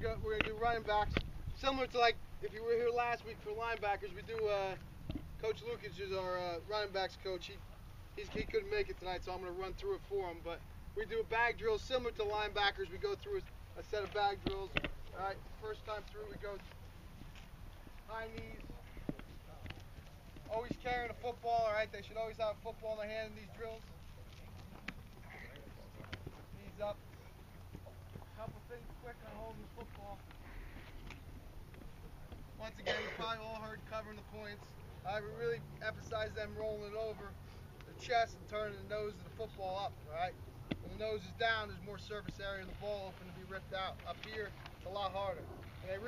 we're gonna do running backs, similar to like if you were here last week for linebackers. We do. Coach Lucas is our running backs coach. He couldn't make it tonight, so I'm gonna run through it for him. But we do a bag drill similar to linebackers. We go through a set of bag drills. All right, first time through, we go high knees. Always carrying a football. All right, they should always have a football in their hand in these drills. Knees up. Couple things quick on holding the football. Once again, you probably all heard covering the points. We really emphasize them rolling it over the chest and turning the nose of the football up, right? When the nose is down, there's more surface area of the ball open to be ripped out. Up here, it's a lot harder. And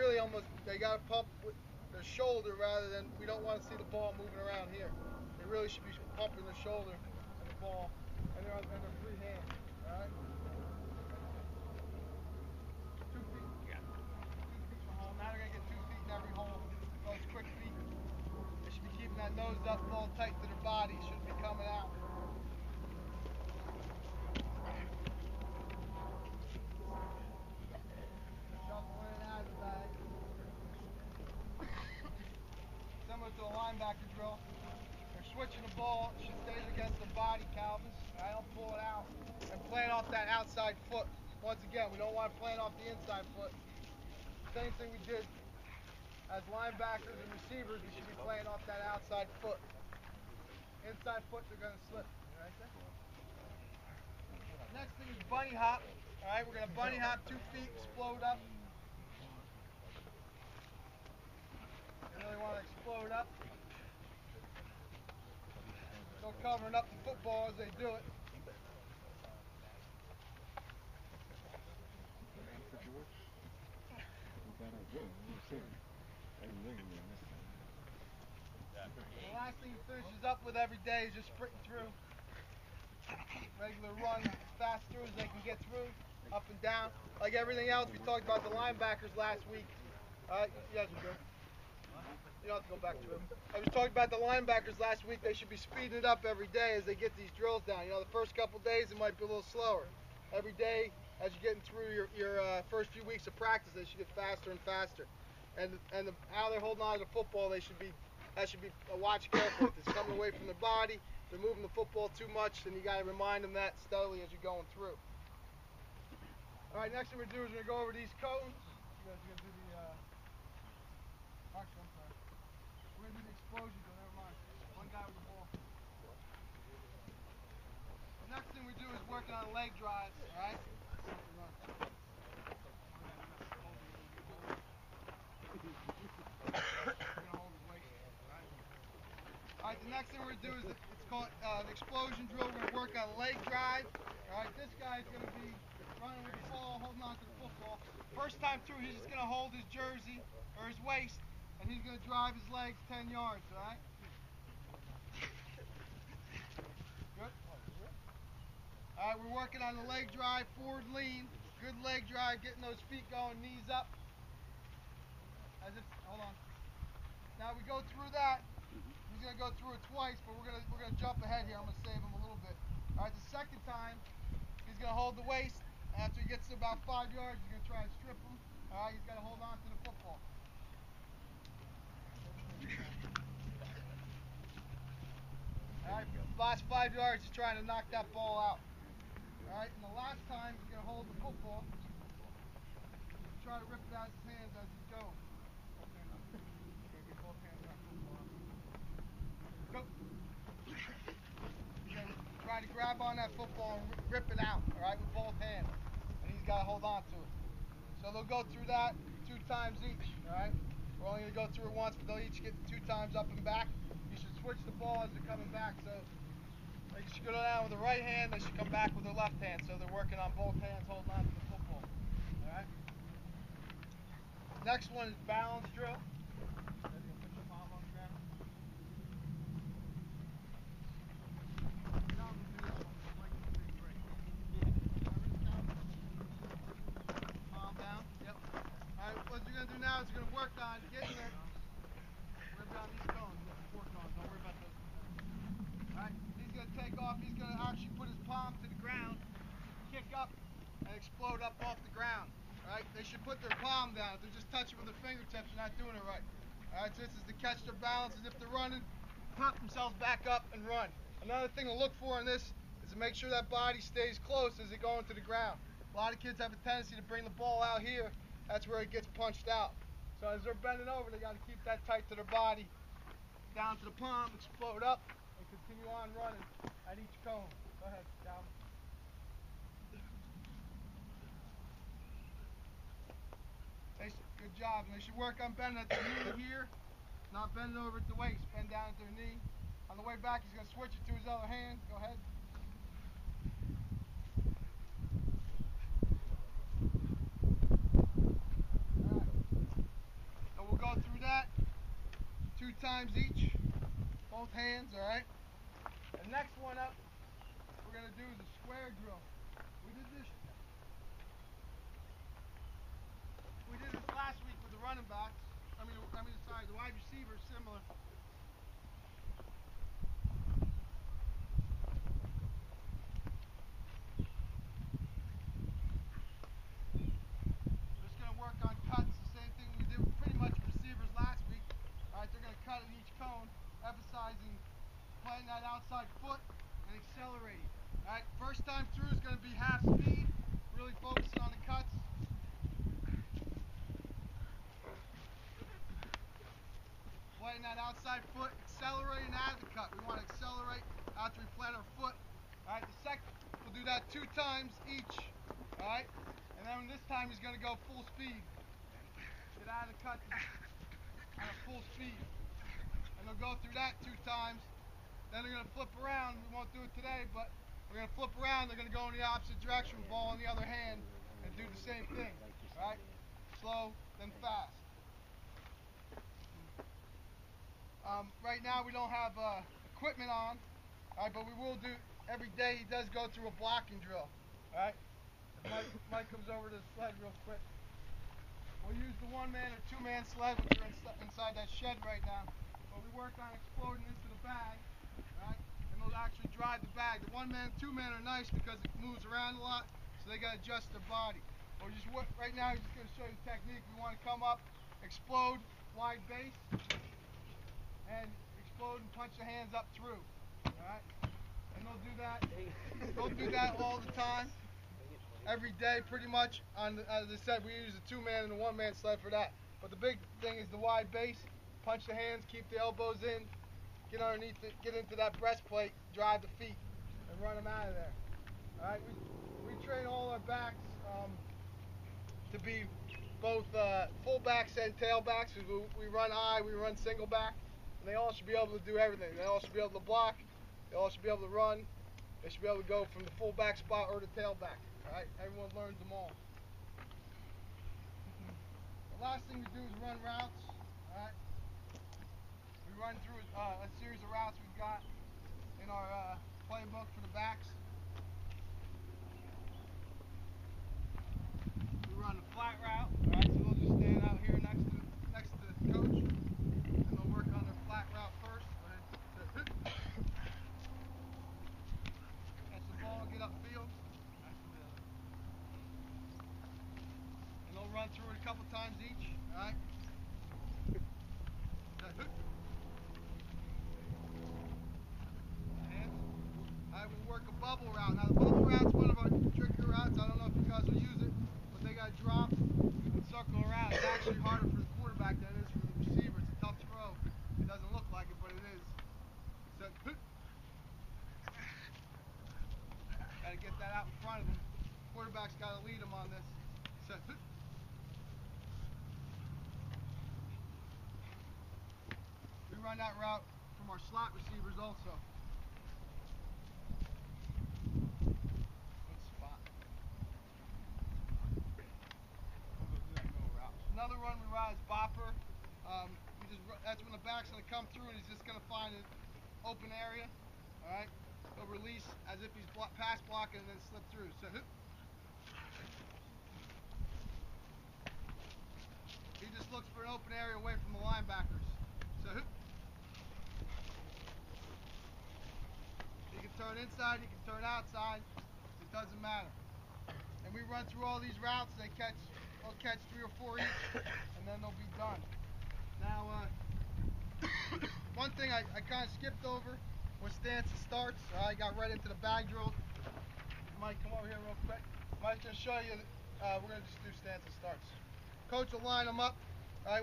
they got to pump with their shoulder rather than, we don't want to see the ball moving around here. They really should be pumping the shoulder and the ball, and they're free hands, all right? 2 feet. Yeah. 2 feet per hole. Now they're going to get 2 feet in every hole. Those quick feet. They should be keeping that nose up, ball tight to their body. Shouldn't be coming out. Shuffle in and out of the bag. Similar to a linebacker drill. They're switching the ball. It should stay against the body, Calvins. I don't pull it out and playing off that outside foot. Once again, we don't want to play off the inside foot. Same thing we did as linebackers and receivers. We should be playing off that outside foot. Inside foot, they're going to slip. Right there. Next thing is bunny hop. All right, we're going to bunny hop 2 feet, explode up. You really want to explode up. Still covering up the football as they do it. The last thing he finishes up with every day is just sprinting through. Regular run, as fast through as they can get through, up and down. Like everything else, we talked about the linebackers last week. You guys are good. You don't have to go back to it. I was talking about the linebackers last week. They should be speeding it up every day as they get these drills down. You know, the first couple days it might be a little slower. Every day, as you're getting through your first few weeks of practice, they should get faster and faster. And how they're holding on to the football, that should be watched carefully. If it's coming away from the body, they're moving the football too much, then you got to remind them that steadily as you're going through. All right, next thing we're going to do is we're going to go over these cones. You guys are going to do the actually, I'm sorry. We're going to do the explosion, so never mind. One guy with the ball. The next thing we do is working on leg drives, all right? Alright, the next thing we're going to do is it's called an explosion drill. We're going to work on leg drive. Alright, this guy's going to be running with the ball, holding on to the football. First time through, he's just going to hold his jersey or his waist, and he's going to drive his legs 10 yards, alright? Good? Alright, we're working on the leg drive, forward lean. Good leg drive, getting those feet going, knees up. Hold on. Now we go through that. He's going to go through it twice, but we're gonna jump ahead here. I'm going to save him a little bit. All right, the second time, he's going to hold the waist. After he gets to about 5 yards, he's going to try and strip him. All right, he's got to hold on to the football. All right, last 5 yards, he's trying to knock that ball out. All right, and the last time, he's going to hold the football. Try to rip it out of his hands as he's going. Go. Try to grab on that football and rip it out, all right, with both hands. And he's got to hold on to it. So they'll go through that 2 times each, all right? We're only going to go through it once, but they'll each get 2 times up and back. You should switch the ball as they're coming back. So they should go down with the right hand, they should come back with their left hand. So they're working on both hands holding on to the football, all right? Next one is balance drill. Now it's going to work on getting there. Worry about these cones. You got the 4 cones. Don't worry about those. Alright, he's going to take off. He's going to actually put his palm to the ground, kick up, and explode up off the ground. Alright, they should put their palm down. If they're just touching with their fingertips, they're not doing it right. Alright, so this is to catch their balance as if they're running, pop themselves back up and run. Another thing to look for in this is to make sure that body stays close as they go into the ground. A lot of kids have a tendency to bring the ball out here. That's where it gets punched out. So as they're bending over, they got to keep that tight to their body. Down to the palm, explode up, and continue on running at each cone. Go ahead, down. Good job. And they should work on bending at the knee here, not bending over at the waist. Bend down at their knee. On the way back, he's going to switch it to his other hand. Go ahead. Alright. So we'll go through that 2 times each. Both hands, alright? The next one up, we're going to do is a square drill. We did this last week with the running backs. Sorry, the wide receivers, similar. Just going to work on cuts, the same thing we did pretty much receivers last week. Alright, they're going to cut at each cone, emphasizing playing that outside foot and accelerating. Alright, first time through is going to be half speed, really focusing on the cuts. Playing that outside foot, accelerating out of the cut. We want to accelerate after we plant our foot. Alright, the second, we'll do that 2 times each. Alright, and then this time he's going to go full speed. Get out of the cut on a full speed. And they'll go through that 2 times. Then they're going to flip around. We won't do it today, but we're going to flip around. They're going to go in the opposite direction, ball in the other hand, and do the same thing. Alright, slow, then fast. Right now we don't have equipment on, alright, but we will do, every day he does go through a blocking drill, alright? Mike comes over to the sled real quick. We'll use the 1-man or 2-man sled, which are inside that shed right now, but we work on exploding into the bag, alright? And they'll actually drive the bag. The 1-man, 2-man are nice because it moves around a lot, so they got to adjust their body. But we just work, right now he's just going to show you the technique. We want to come up, explode, wide base, and explode and punch the hands up through. Alright? And they'll do that. They'll do that all the time. Every day pretty much. As I said, we use a 2-man and a 1-man sled for that. But the big thing is the wide base. Punch the hands, keep the elbows in, get underneath it, get into that breastplate, drive the feet, and run them out of there. Alright? We train all our backs to be both fullbacks and tailbacks. We run high, we run single back. And they all should be able to do everything. They all should be able to block. They all should be able to run. They should be able to go from the fullback spot or the tailback. Alright? Everyone learns them all. The last thing we do is run routes. Alright? We run through a series of routes we've got in our playbook for the backs. We run a flat route. Alright, so they'll just stand out here next to the coach. And they'll work on their flat route first. Catch the ball, get upfield. And they'll run through it a couple times each. Alright? Alright, we'll work a bubble route. Now the bubble route's one of our trickier routes. I don't know if you guys will use it, but they got to drop and circle around. It's actually harder for the quarterback than it is for the receiver. It's a tough throw. It doesn't look like it, but it is. So, got to get that out in front of him. Quarterback's got to lead him on this. So, we run that route from our slot receivers also. Good spot. Another run we ride is bopper. That's when the back's going to come through and he's just going to find an open area. Alright? He'll release as if he's pass blocking and then slip through. So, he just looks for an open area away from the linebackers. So, he can turn inside, he can turn outside. It doesn't matter. And we run through all these routes. They catch they'll catch 3 or 4 each, and then they'll be done. Now, one thing I kind of skipped over was stance and starts. I got right into the bag drills. Mike, come over here real quick. Mike's going to show you, we're going to just do stance and starts. Coach will line them up.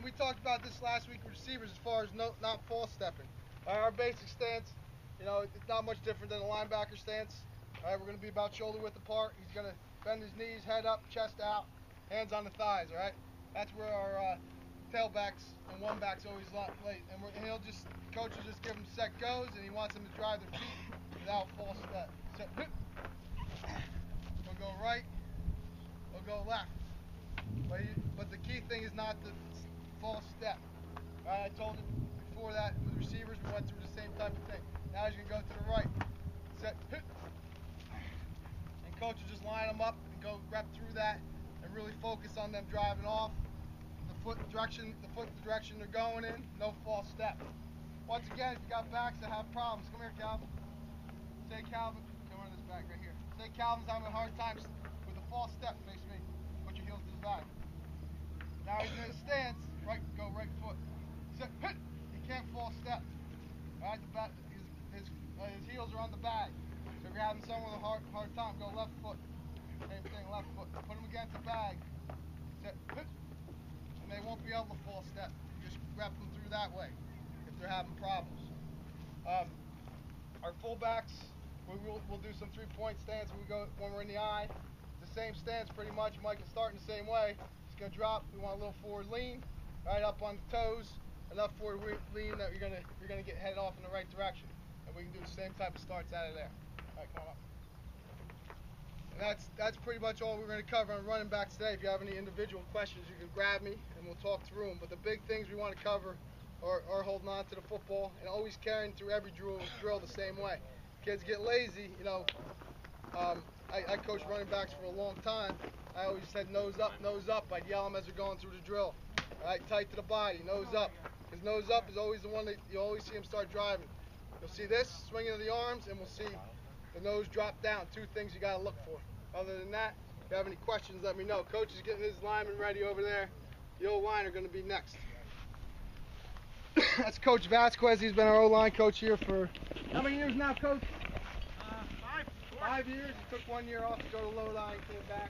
We talked about this last week with receivers as far as not false stepping. Our basic stance, it's not much different than a linebacker stance. We're going to be about shoulder width apart. He's going to bend his knees, head up, chest out, hands on the thighs, all right? That's where our tailbacks and one backs always late. And coach will just give him set goes, and he wants them to drive their feet without false step. Set, we'll go right, we'll go left. But the key thing is not the false step. All right, I told him before that with receivers, we went through the same type of thing. Now he's going to go to the right. Set, and coach will just line them up and go rep through that and really focus on them driving off. The foot direction they're going in, no false step. Once again, if you got backs that have problems, come here, Calvin. Say Calvin, come on this back right here. Say Calvin's having a hard time with a false step, face me. Put your heels to the back. Now he's in a stance, go right foot. Sit, hit. He can't false step. All right, his heels are on the bag. So if you're having someone with a hard time, go left foot. Same thing, left foot. Put them against the bag. Sit, hit. And they won't be able to false step. Just rep them through that way if they're having problems. Our fullbacks, we'll do some 3-point stance when we're in the eye. The same stance pretty much. Mike can start in the same way. He's going to drop. We want a little forward lean, right up on the toes. Enough forward lean that you're gonna get headed off in the right direction. And we can do the same type of starts out of there. All right, come on up. And that's pretty much all we're going to cover on running backs today. If you have any individual questions, you can grab me and we'll talk through them. But the big things we want to cover are holding on to the football and always carrying through every drill the same way. Kids get lazy, I coached running backs for a long time. I always said nose up, nose up. I'd yell them as they're going through the drill. All right, tight to the body, nose up. His nose up is always the one that you always see him start driving. You'll see this, swinging of the arms, and we'll see the nose drop down. 2 things you got to look for. Other than that, if you have any questions, let me know. Coach is getting his lineman ready over there. The O-line are going to be next. That's Coach Vasquez. He's been our O-line coach here for how many years now, Coach? 5 years. He took 1 year off to go to Lodi and came back.